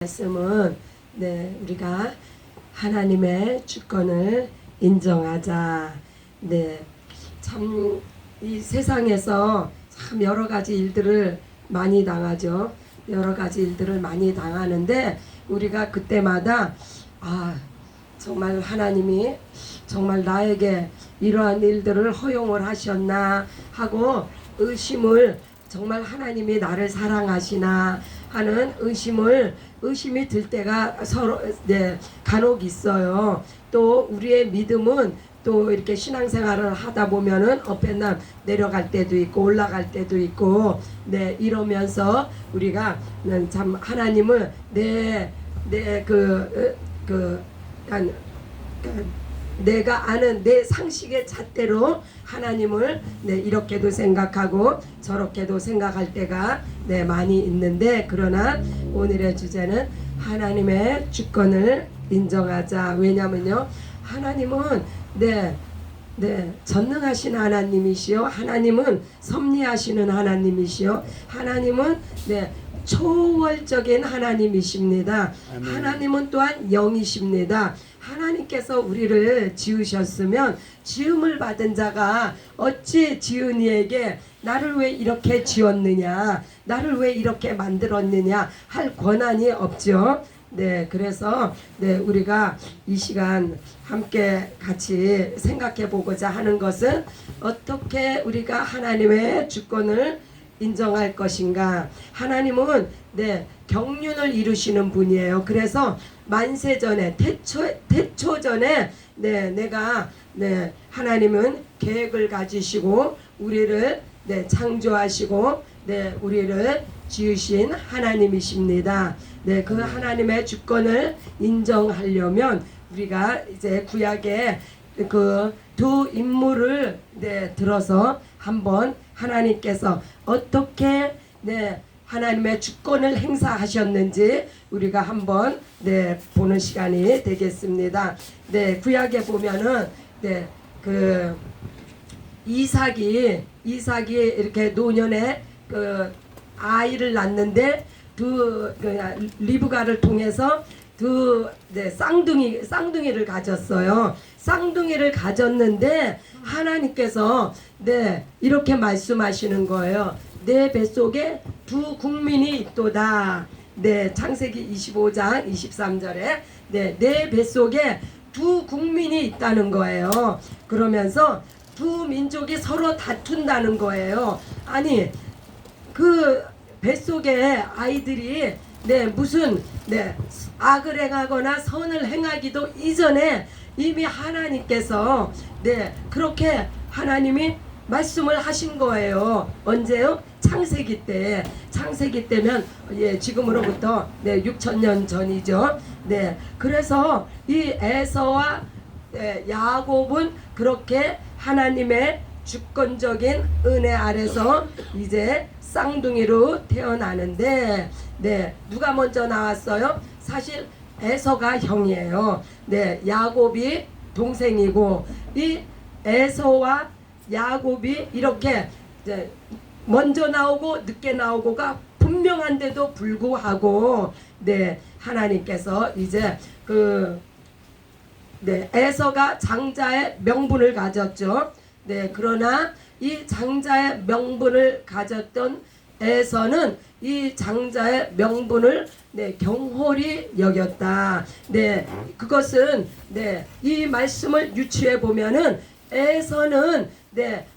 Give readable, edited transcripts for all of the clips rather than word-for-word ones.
말씀은 우리가 하나님의 주권을 인정하자. 참 이 세상에서 참 여러 가지 일들을 많이 당하죠. 여러 가지 일들을 많이 당하는데 우리가 그때마다 정말 하나님이 정말 나에게 이러한 일들을 허용을 하셨나 하고 의심을, 정말 하나님이 나를 사랑하시나 하는 의심이 들 때가 서로 간혹 있어요. 또 우리의 믿음은 또 이렇게 신앙생활을 하다 보면은 어긋나 내려갈 때도 있고 올라갈 때도 있고 이러면서 우리가 참 하나님을 내가 아는 내 상식의 잣대로 하나님을 이렇게도 생각하고 저렇게도 생각할 때가 많이 있는데, 그러나 오늘의 주제는 하나님의 주권을 인정하자. 왜냐면요, 하나님은 전능하신 하나님이시요, 하나님은 섭리하시는 하나님이시요, 하나님은 초월적인 하나님이십니다. 아멘. 하나님은 또한 영이십니다. 하나님께서 우리를 지으셨으면 지음을 받은 자가 어찌 지은 이에게 나를 왜 이렇게 지었느냐, 나를 왜 이렇게 만들었느냐 할 권한이 없죠. 그래서 우리가 이 시간 함께 같이 생각해 보고자 하는 것은 어떻게 우리가 하나님의 주권을 인정할 것인가. 하나님은 경륜을 이루시는 분이에요. 그래서 만세전에 태초전에 내가 하나님은 계획을 가지시고 우리를 창조하시고 우리를 지으신 하나님이십니다. 그 하나님의 주권을 인정하려면 우리가 이제 구약의 그 두 인물을 들어서 한번 하나님께서 어떻게 하나님의 주권을 행사하셨는지 우리가 한번 보는 시간이 되겠습니다. 구약에 보면은 그 이삭이 이렇게 노년에 그 아이를 낳는데 리브가를 통해서 쌍둥이를 가졌어요. 쌍둥이를 가졌는데 하나님께서 이렇게 말씀하시는 거예요. 내 뱃속에 두 국민이 있도다. 창세기 25장 23절에 내 뱃속에 두 국민이 있다는 거예요. 그러면서 두 민족이 서로 다툰다는 거예요. 아니, 그 뱃속에 아이들이 무슨 악을 행하거나 선을 행하기도 이전에 이미 하나님께서 그렇게 하나님이 말씀을 하신 거예요. 언제요? 창세기 때. 창세기 때면 지금으로부터 6,000년 전이죠. 그래서 이 에서와 야곱은 그렇게 하나님의 주권적인 은혜 아래서 이제 쌍둥이로 태어나는데 누가 먼저 나왔어요? 사실 에서가 형이에요. 야곱이 동생이고 이 에서와 야곱이 이렇게 먼저 나오고 늦게 나오고가 분명한데도 불구하고 하나님께서 이제 에서가 장자의 명분을 가졌죠. 그러나 이 장자의 명분을 가졌던 에서는 이 장자의 명분을 경홀히 여겼다. 그것은 이 말씀을 유추해 보면은 에서는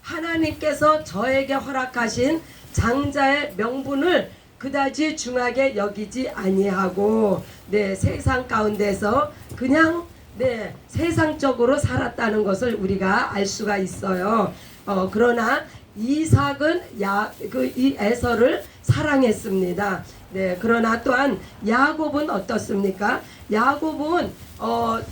하나님께서 저에게 허락하신 장자의 명분을 그다지 중하게 여기지 아니하고 세상 가운데서 그냥 세상적으로 살았다는 것을 우리가 알 수가 있어요. 그러나 이삭은 이 에서를 사랑했습니다. 그러나 또한 야곱은 어떻습니까? 야곱은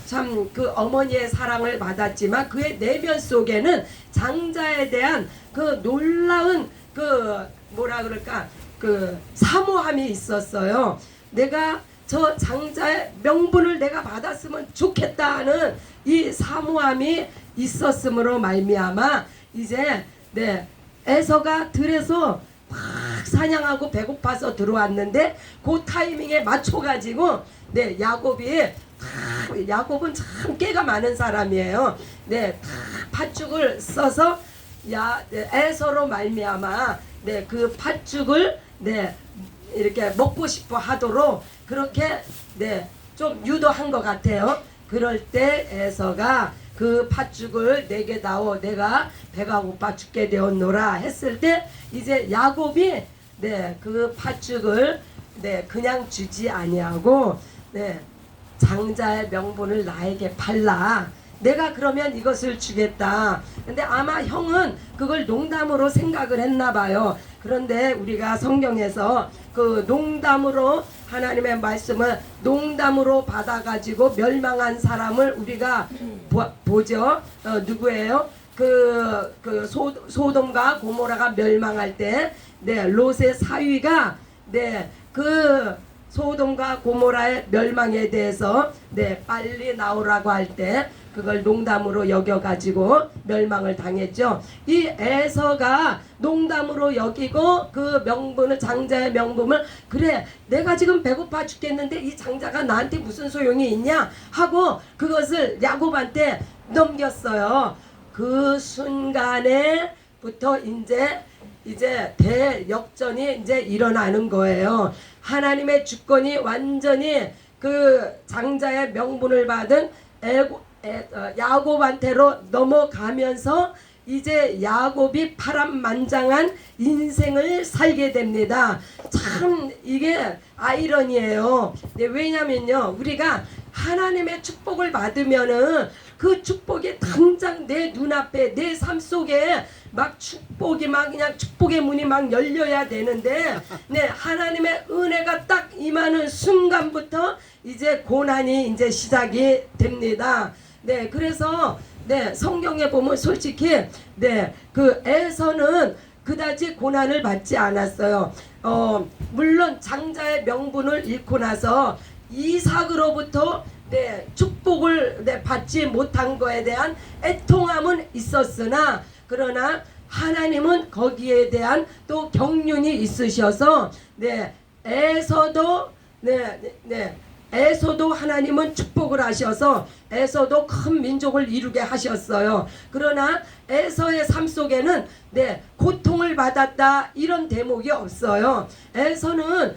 참 그 어머니의 사랑을 받았지만 그의 내면 속에는 장자에 대한 그 놀라운 사모함이 있었어요. 내가 저 장자의 명분을 내가 받았으면 좋겠다 하는 이 사모함이 있었으므로 말미암아 이제 에서가 들에서 막 사냥하고 배고파서 들어왔는데 그 타이밍에 맞춰가지고 네 야곱은 참 깨가 많은 사람이에요. 네 팥죽을 써서 에서로 말미암아 그 팥죽을 이렇게 먹고 싶어 하도록 그렇게 좀 유도한 것 같아요. 그럴 때 에서가 그 팥죽을 내게 다오, 내가 배가 고파 죽게 되었노라 했을 때 이제 야곱이 그 팥죽을 그냥 주지 아니하고 장자의 명분을 나에게 팔라. 내가 그러면 이것을 주겠다. 근데 아마 형은 그걸 농담으로 생각을 했나 봐요. 그런데 우리가 성경에서 그 농담으로 하나님의 말씀을 농담으로 받아가지고 멸망한 사람을 우리가 보죠. 누구예요? 그 소돔과 고모라가 멸망할 때 롯의 사위가 그 소돔과 고모라의 멸망에 대해서 빨리 나오라고 할 때 그걸 농담으로 여겨가지고 멸망을 당했죠. 이 에서가 농담으로 여기고 그 명분을 장자의 명분을 그래 내가 지금 배고파 죽겠는데 이 장자가 나한테 무슨 소용이 있냐 하고 그것을 야곱한테 넘겼어요. 그 순간에부터 이제 대역전이 이제 일어나는 거예요. 하나님의 주권이 완전히 그 장자의 명분을 받은 야곱한테로 넘어가면서 이제 야곱이 파란만장한 인생을 살게 됩니다. 참 이게 아이러니예요. 왜냐면요 우리가 하나님의 축복을 받으면은 그 축복이 당장 내 눈앞에 내 삶 속에 막 축복이 막 그냥 축복의 문이 막 열려야 되는데 하나님의 은혜가 딱 임하는 순간부터 이제 고난이 이제 시작이 됩니다. 그래서 성경에 보면 솔직히 그 에서는 그다지 고난을 받지 않았어요. 물론 장자의 명분을 잃고 나서 이삭으로부터 축복을 받지 못한 거에 대한 애통함은 있었으나 그러나 하나님은 거기에 대한 또 경륜이 있으셔서 에서도 하나님은 축복을 하셔서 에서도 큰 민족을 이루게 하셨어요. 그러나 에서의 삶 속에는 고통을 받았다 이런 대목이 없어요. 에서는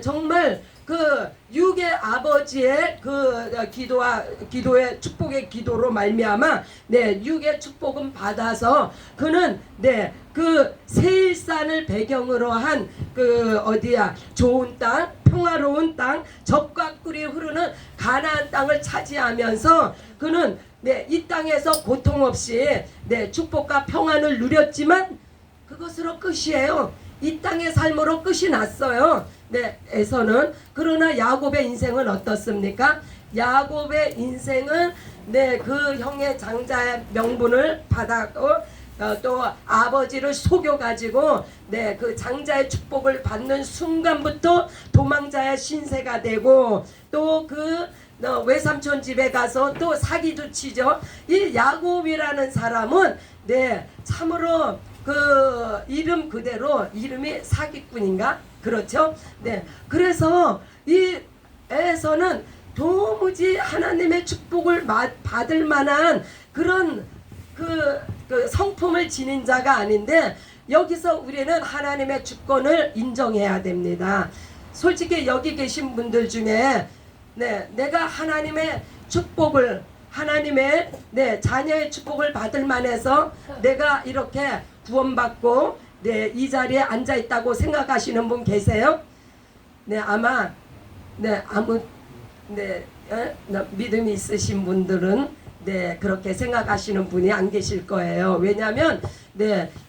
정말 그 육의 아버지의 그 기도의 축복의 기도로 말미암아 육의 축복은 받아서 그는 그 세일산을 배경으로 한 그 좋은 땅 평화로운 땅 젖과 꿀이 흐르는 가나안 땅을 차지하면서 그는 이 땅에서 고통 없이 축복과 평안을 누렸지만 그것으로 끝이에요. 이 땅의 삶으로 끝이 났어요. 에서는. 그러나 야곱의 인생은 어떻습니까? 야곱의 인생은 그 형의 장자의 명분을 받았고 또 아버지를 속여가지고 그 장자의 축복을 받는 순간부터 도망자의 신세가 되고 또 그 외삼촌 집에 가서 또 사기도 치죠. 이 야곱이라는 사람은 참으로 그 이름 그대로 이름이 사기꾼인가? 그렇죠? 그래서 이 에서는 도무지 하나님의 축복을 받을 만한 그런 그 성품을 지닌 자가 아닌데 여기서 우리는 하나님의 주권을 인정해야 됩니다. 솔직히 여기 계신 분들 중에 내가 하나님의 축복을 하나님의 자녀의 축복을 받을 만해서 내가 이렇게 구원받고 이 자리에 앉아 있다고 생각하시는 분 계세요? 아마 믿음이 있으신 분들은 그렇게 생각하시는 분이 안 계실 거예요. 왜냐하면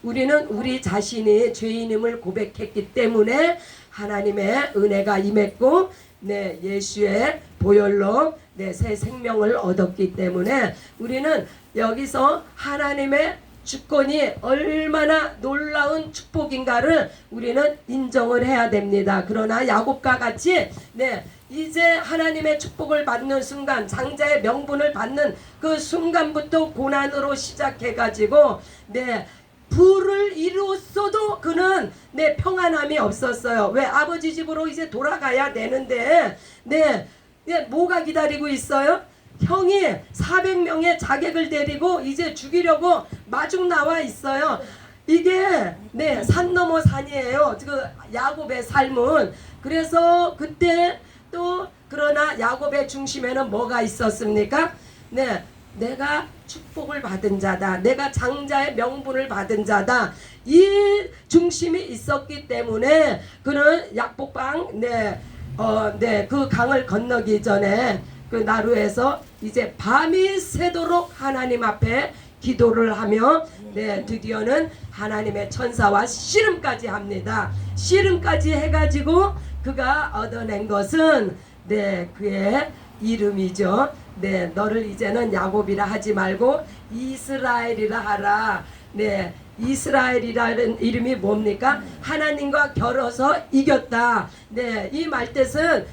우리는 우리 자신이 죄인임을 고백했기 때문에 하나님의 은혜가 임했고 예수의 보혈로 새 생명을 얻었기 때문에 우리는 여기서 하나님의 주권이 얼마나 놀라운 축복인가를 우리는 인정을 해야 됩니다. 그러나 야곱과 같이 이제 하나님의 축복을 받는 순간 장자의 명분을 받는 그 순간부터 고난으로 시작해가지고 부를 이루었어도 그는 평안함이 없었어요. 왜? 아버지 집으로 이제 돌아가야 되는데 뭐가 기다리고 있어요? 형이 400명의 자객을 데리고 이제 죽이려고 마중 나와 있어요. 이게 산 넘어 산이에요. 그 야곱의 삶은. 그래서 그때 또 그러나 야곱의 중심에는 뭐가 있었습니까? 내가 축복을 받은 자다. 내가 장자의 명분을 받은 자다. 이 중심이 있었기 때문에 그는 약복강 그 강을 건너기 전에 그 나루에서 이제 밤이 새도록 하나님 앞에 기도를 하며 드디어는 하나님의 천사와 씨름까지 합니다. 씨름까지 해가지고 그가 얻어낸 것은 그의 이름이죠. 너를 이제는 야곱이라 하지 말고 이스라엘이라 하라. 이스라엘이라는 이름이 뭡니까? 하나님과 겨뤄서 이겼다. 이 말뜻은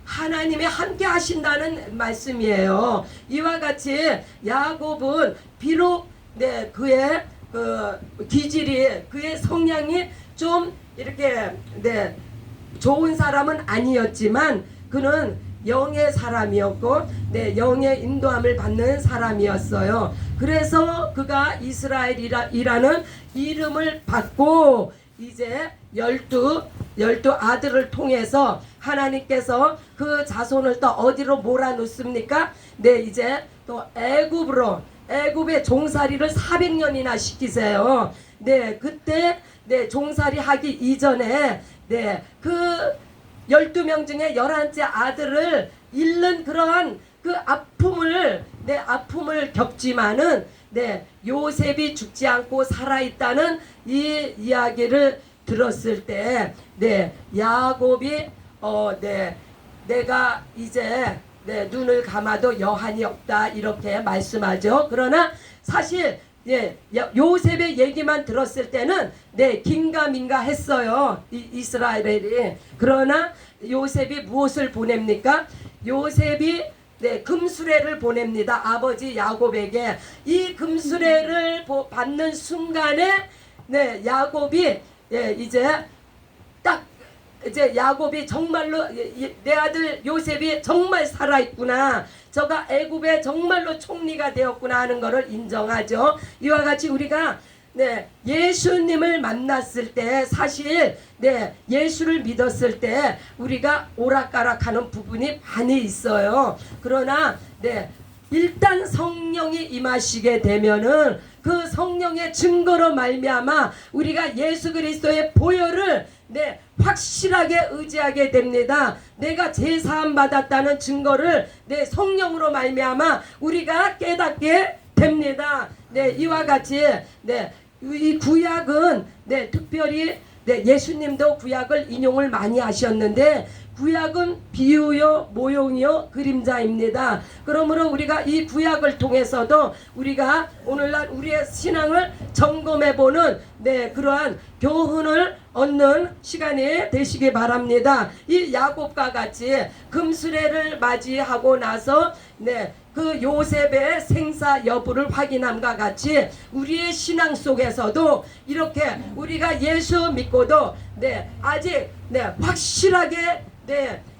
하나님이 함께 하신다는 말씀이에요. 이와 같이 야곱은 비록 그의 그 기질이, 그의 성향이 좀 이렇게 좋은 사람은 아니었지만 그는 영의 사람이었고 영의 인도함을 받는 사람이었어요. 그래서 그가 이스라엘이라는 이름을 받고 이제 열두 아들을 통해서 하나님께서 그 자손을 또 어디로 몰아놓습니까? 이제 또 애굽의 종살이를 400년이나 시키세요. 그때 종살이 하기 이전에 그 12명 중에 11째 아들을 잃는 그러한 그 아픔을 겪지만은 요셉이 죽지 않고 살아있다는 이 이야기를 들었을 때 야곱이 내가 이제 눈을 감아도 여한이 없다 이렇게 말씀하죠. 그러나 사실 요셉의 얘기만 들었을 때는 긴가민가 했어요. 이스라엘이. 그러나 요셉이 무엇을 보냅니까? 요셉이 금수레를 보냅니다. 아버지 야곱에게. 이 금수레를 받는 순간에 야곱이 이제 야곱이 정말로 내 아들 요셉이 정말 살아있구나. 저가 애굽에 정말로 총리가 되었구나 하는 것을 인정하죠. 이와 같이 우리가 예수님을 만났을 때 사실 예수를 믿었을 때 우리가 오락가락하는 부분이 많이 있어요. 그러나 일단 성령이 임하시게 되면은 그 성령의 증거로 말미암아 우리가 예수 그리스도의 보혈을 확실하게 의지하게 됩니다. 내가 제사함 받았다는 증거를 성령으로 말미암아 우리가 깨닫게 됩니다. 이와 같이 이 구약은 특별히 예수님도 구약을 인용을 많이 하셨는데 구약은 비유요, 모용이요, 그림자입니다. 그러므로 우리가 이 구약을 통해서도 우리가 오늘날 우리의 신앙을 점검해보는 그러한 교훈을 얻는 시간이 되시기 바랍니다. 이 야곱과 같이 금수레를 맞이하고 나서 그 요셉의 생사 여부를 확인함과 같이 우리의 신앙 속에서도 이렇게 우리가 예수 믿고도 아직 확실하게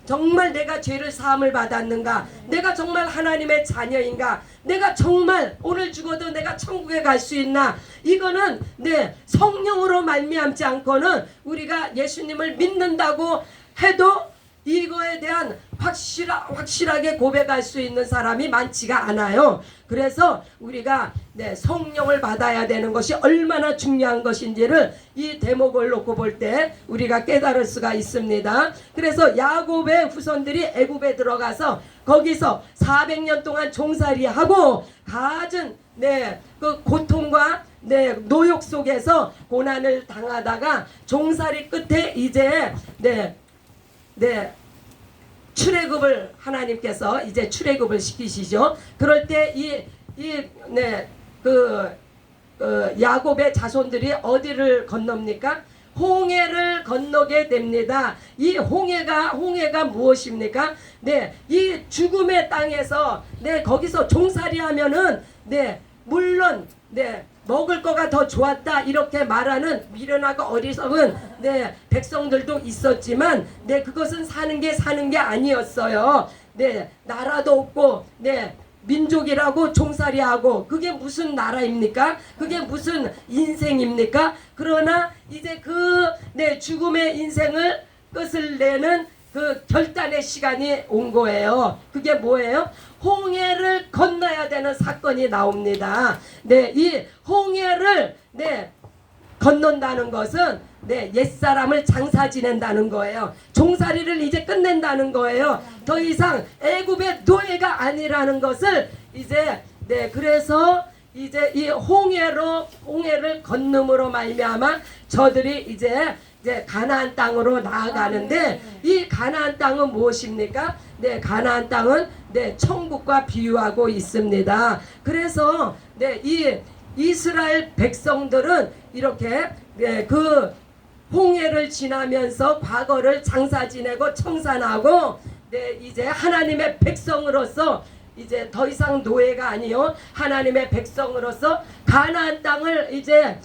정말 내가 죄를 사함을 받았는가, 내가 정말 하나님의 자녀인가, 내가 정말 오늘 죽어도 내가 천국에 갈 수 있나, 이거는 성령으로 말미암지 않고는 우리가 예수님을 믿는다고 해도 이거에 대한 확실하게 고백할 수 있는 사람이 많지가 않아요. 그래서 우리가 성령을 받아야 되는 것이 얼마나 중요한 것인지를 이 대목을 놓고 볼 때 우리가 깨달을 수가 있습니다. 그래서 야곱의 후손들이 애굽에 들어가서 거기서 400년 동안 종살이하고 갖은 그 고통과 노역 속에서 고난을 당하다가 종살이 끝에 이제 출애굽을 하나님께서 이제 출애굽을 시키시죠. 그럴 때 야곱의 자손들이 어디를 건넙니까? 홍해를 건너게 됩니다. 이 홍해가 무엇입니까? 이 죽음의 땅에서 거기서 종살이하면은 물론 먹을 거가 더 좋았다 이렇게 말하는 미련하고 어리석은 백성들도 있었지만 그것은 사는 게 아니었어요. 나라도 없고 민족이라고 종살이하고 그게 무슨 나라입니까? 그게 무슨 인생입니까? 그러나 이제 죽음의 인생을 끝을 내는 그 결단의 시간이 온 거예요. 그게 뭐예요? 홍해를 건너야 되는 사건이 나옵니다. 이 홍해를 건넌다는 것은 옛사람을 장사 지낸다는 거예요. 종살이를 이제 끝낸다는 거예요. 더 이상 애굽의 노예가 아니라는 것을 이제 그래서 이제 이 홍해를 건너므로 말미암아 저들이 이제 가나안 땅으로 나아가는데 이 가나안 땅은 무엇입니까? 가나안 땅은 천국과 비유하고 있습니다. 그래서 이 이스라엘 백성들은 이렇게 그 홍해를 지나면서 과거를 장사 지내고 청산하고 이제 하나님의 백성으로서 이제 더 이상 노예가 아니요 하나님의 백성으로서 가나안 땅을 이제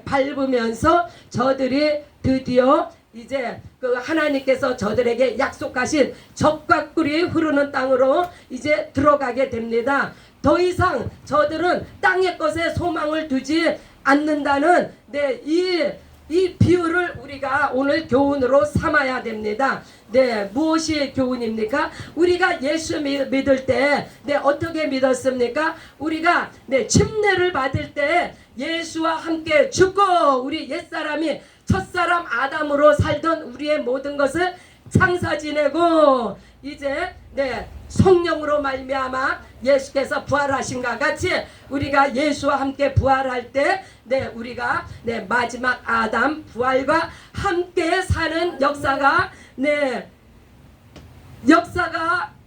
밟으면서 저들이 드디어 이제 그 하나님께서 저들에게 약속하신 젖과 꿀이 흐르는 땅으로 이제 들어가게 됩니다. 더 이상 저들은 땅의 것에 소망을 두지 않는다는 이 비유를 우리가 오늘 교훈으로 삼아야 됩니다. 무엇이 교훈입니까? 우리가 예수 믿을 때 어떻게 믿었습니까? 우리가 침례를 받을 때 예수와 함께 죽고 우리 옛사람이 첫사람 아담으로 살던 우리의 모든 것을 장사 지내고 이제 성령으로 말미암아 예수께서 부활하신과 같이 우리가 예수와 함께 부활할 때 우리가 마지막 아담 부활과 함께 사는 역사가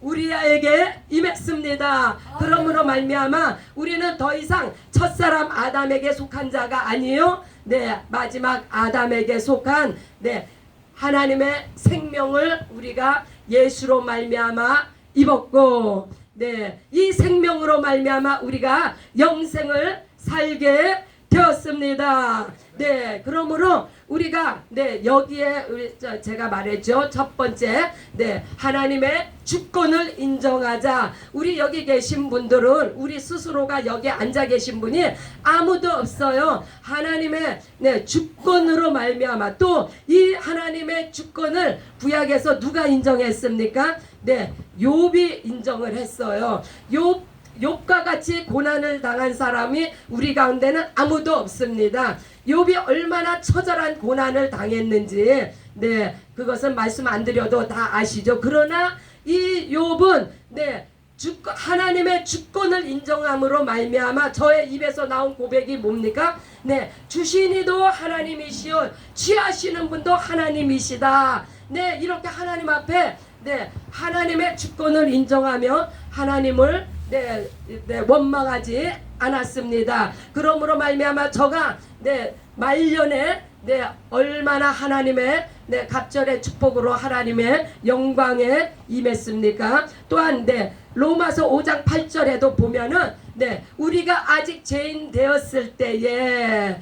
우리에게 임했습니다. 그러므로 말미암아 우리는 더 이상 첫사람 아담에게 속한 자가 아니요 마지막 아담에게 속한 하나님의 생명을 우리가 예수로 말미암아 입었고 이 생명으로 말미암아 우리가 영생을 살게 되었습니다. 그러므로 우리가 여기에 제가 말했죠. 첫 번째 하나님의 주권을 인정하자. 우리 여기 계신 분들은 우리 스스로가 여기 앉아 계신 분이 아무도 없어요. 하나님의 주권으로 말미암아 또 이 하나님의 주권을 구약에서 누가 인정했습니까? 욥이 인정을 했어요. 욥과 같이 고난을 당한 사람이 우리 가운데는 아무도 없습니다. 욥이 얼마나 처절한 고난을 당했는지 그것은 말씀 안 드려도 다 아시죠. 그러나 이 욥은 하나님의 주권을 인정함으로 말미암아 저의 입에서 나온 고백이 뭡니까? 주시니도 하나님이시오 취하시는 분도 하나님이시다. 이렇게 하나님 앞에 하나님의 주권을 인정하며 하나님을 원망하지 않았습니다. 그러므로 말미암아 저가 말년에 얼마나 하나님의 갑절의 축복으로 하나님의 영광에 임했습니까? 또한 로마서 5장 8절에도 보면은 우리가 아직 죄인 되었을 때에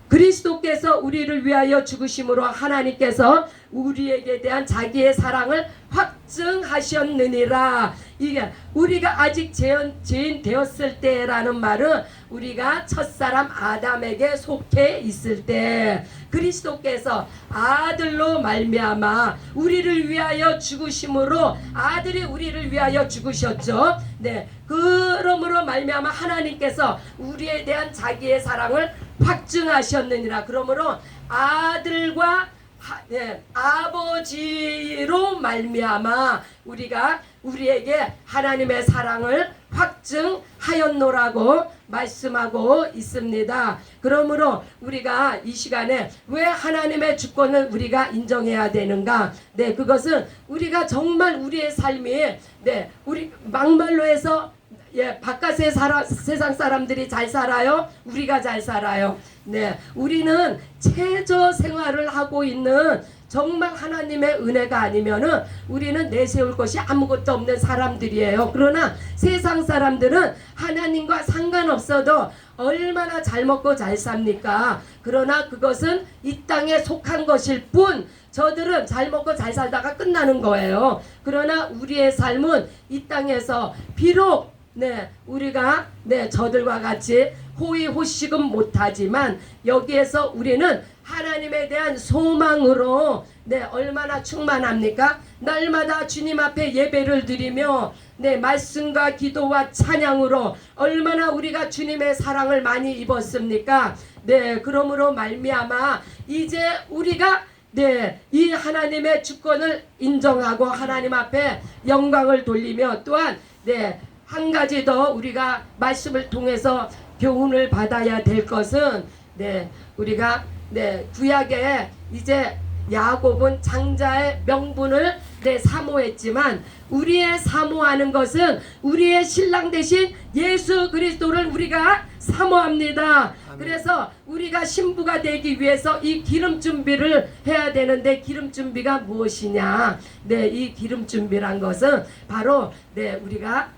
그리스도께서 우리를 위하여 죽으심으로 하나님께서 우리에게 대한 자기의 사랑을 확증하셨느니라. 이게 우리가 아직 죄인 되었을 때라는 말은 우리가 첫사람 아담에게 속해 있을 때 그리스도께서 아들로 말미암아 우리를 위하여 죽으심으로 아들이 우리를 위하여 죽으셨죠. 그러므로 말미암아 하나님께서 우리에 대한 자기의 사랑을 확증하셨느니라. 그러므로 아들과 아버지로 말미암아 우리가 우리에게 하나님의 사랑을 확증하였노라고 말씀하고 있습니다. 그러므로 우리가 이 시간에 왜 하나님의 주권을 우리가 인정해야 되는가? 그것은 우리가 정말 우리의 삶이 우리 막말로 해서 바깥의 세상 사람들이 잘 살아요? 우리가 잘 살아요? 우리는 최저 생활을 하고 있는 정말 하나님의 은혜가 아니면은 우리는 내세울 것이 아무것도 없는 사람들이에요. 그러나 세상 사람들은 하나님과 상관없어도 얼마나 잘 먹고 잘 삽니까? 그러나 그것은 이 땅에 속한 것일 뿐, 저들은 잘 먹고 잘 살다가 끝나는 거예요. 그러나 우리의 삶은 이 땅에서 비록 우리가 저들과 같이 호의호식은 못하지만 여기에서 우리는 하나님에 대한 소망으로 얼마나 충만합니까? 날마다 주님 앞에 예배를 드리며 말씀과 기도와 찬양으로 얼마나 우리가 주님의 사랑을 많이 입었습니까? 그러므로 말미암아 이제 우리가 이 하나님의 주권을 인정하고 하나님 앞에 영광을 돌리며 또한 한 가지 더 우리가 말씀을 통해서 교훈을 받아야 될 것은 우리가 구약에 이제 야곱은 장자의 명분을 사모했지만 우리의 사모하는 것은 우리의 신랑 대신 예수 그리스도를 우리가 사모합니다. 아멘. 그래서 우리가 신부가 되기 위해서 이 기름 준비를 해야 되는데 기름 준비가 무엇이냐? 이 기름 준비란 것은 바로 우리가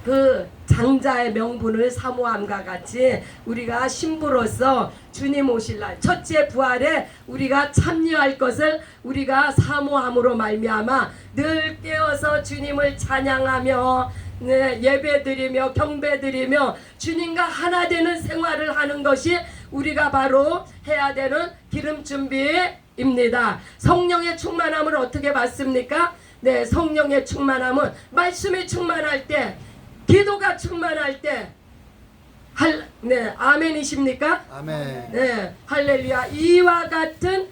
그 장자의 명분을 사모함과 같이 우리가 신부로서 주님 오실 날 첫째 부활에 우리가 참여할 것을 우리가 사모함으로 말미암아 늘 깨어서 주님을 찬양하며 예배드리며 경배드리며 주님과 하나 되는 생활을 하는 것이 우리가 바로 해야 되는 기름 준비입니다. 성령의 충만함을 어떻게 받습니까? 성령의 충만함은 말씀에 충만할 때, 기도가 충만할 때, 아멘이십니까? 아멘. 할렐루야. 이와 같은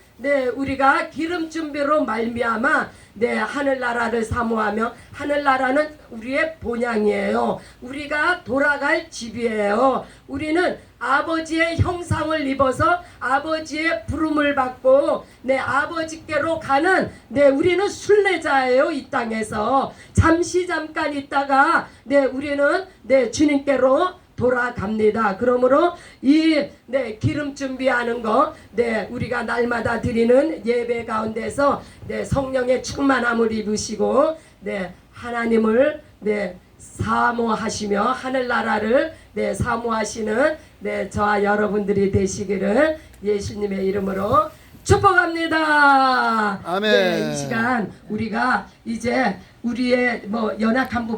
우리가 기름 준비로 말미암아 하늘나라를 사모하며, 하늘나라는 우리의 본향이에요. 우리가 돌아갈 집이에요. 우리는 아버지의 형상을 입어서 아버지의 부름을 받고 아버지께로 가는 우리는 순례자예요. 이 땅에서 잠깐 있다가 우리는 주님께로 돌아갑니다. 그러므로 이 기름 준비하는 거 우리가 날마다 드리는 예배 가운데서 성령의 충만함을 입으시고 하나님을 사모하시며 하늘나라를 사모하시는 저와 여러분들이 되시기를 예수님의 이름으로 축복합니다. 아멘. 이 시간 우리가 이제 우리의 연약한 부분